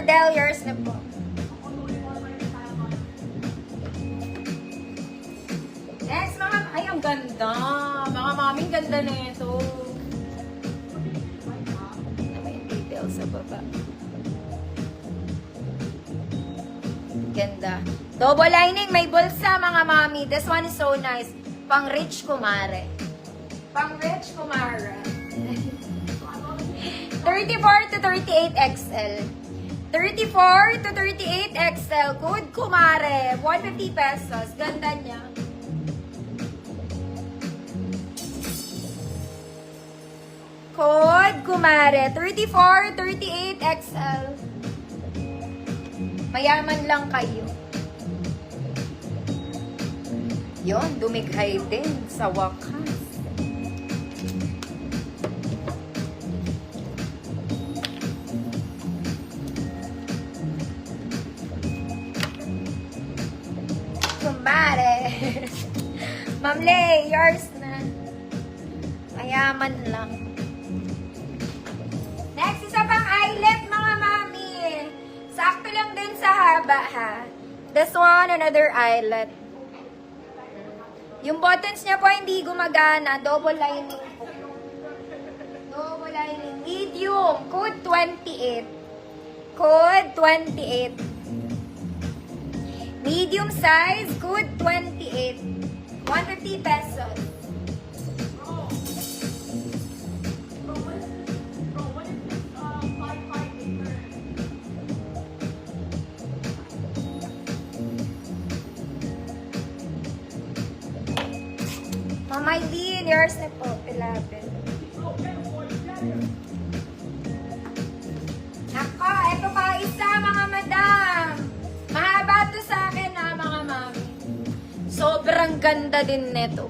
Cordell, yours na po. Next, mga... Ay, ang ganda. Mga maming ganda na ito. May details sa baba. Ganda. Double lining, may bulsa, mga mami. This one is so nice. Pang rich kumare. Pang rich kumare. 34 to 38 XL. 34 to 38 XL. Good kumare. 150 pesos. Ganda niya. Code kumare. 34, 38 XL. Mayaman lang kayo. Yon, dumighay din sa wakas. Kumare. Ma'am Lay, yours na. Mayaman lang. Next, isa pang eyelet, mga mami. Sakto lang din sa haba, ha. This one, another eyelet. Yung buttons niya po hindi gumagana. Double lining po. Double lining. Medium. Code 28. Code 28. Medium size. Code 28. 150 pesos. Mama Eileen, yours na po, 11. Ako, eto pa isa, mga madam. Mahaba to sa akin, ha, mga mami. Sobrang ganda din neto.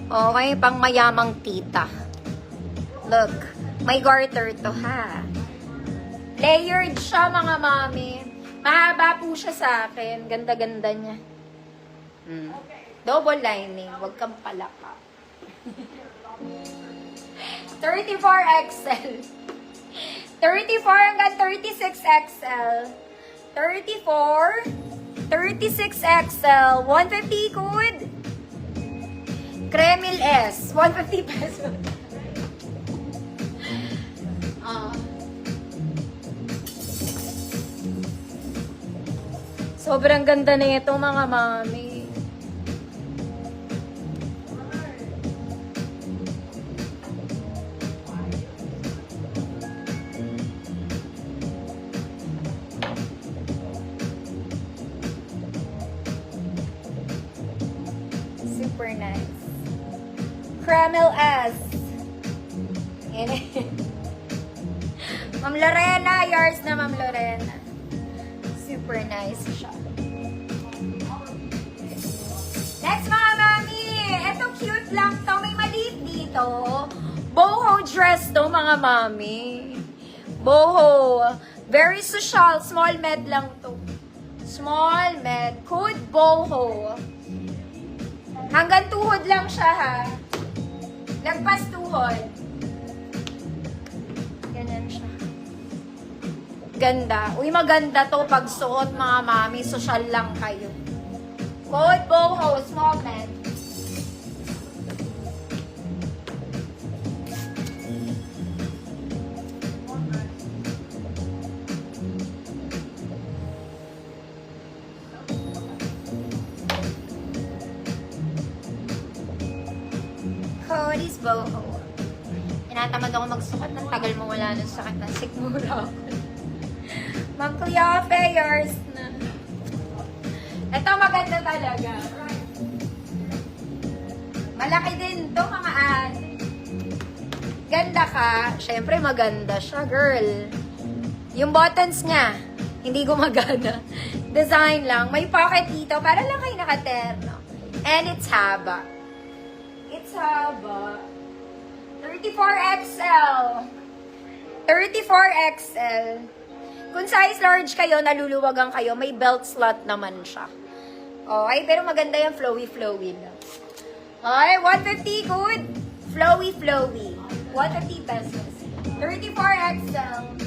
Okay, pang mayamang tita. Look, may garter to, ha. Layered siya, mga mami. Mahaba po siya sa akin. Ganda-ganda niya. Double lining. Huwag kang palaka. 34 XL. 34 hanggang 36 XL. 34, 36 XL. 150 code. Kremil S. 150 pesos. Sobrang ganda na ito, mga mami. Super nice. Kremil S. Ma'am Lorena, yours na, Ma'am Lorena. Super nice siya. Next, mga mami. Ito cute lang to. May maliit dito. Boho dress to, mga mami. Boho. Very social. Small med lang to. Small med. Code boho. Hanggang tuhod lang siya, ha. Lagpas tuhod. Ganyan siya. Ganda. Uy, maganda to pag suot, mga mami. Social lang kayo. Code boho, small med. Code is boho. Tinatamad ako magsukat ng tagal mo wala ng sakit ng sikmura. Ma'am Cleofe, yours na. Ito maganda talaga. Malaki din to, mga ate. Ganda ka. Siyempre maganda siya, girl. Yung buttons niya, hindi gumagana. Design lang. May pocket dito para lang kayo nakaterno. And it's haba. It's haba. 34XL. 34XL. Kung size large kayo, naluluwagan kayo, may belt slot naman siya. Okay, pero maganda yung flowy-flowy lang. Okay, 150 good. Flowy-flowy. 150 pesos. 34XL.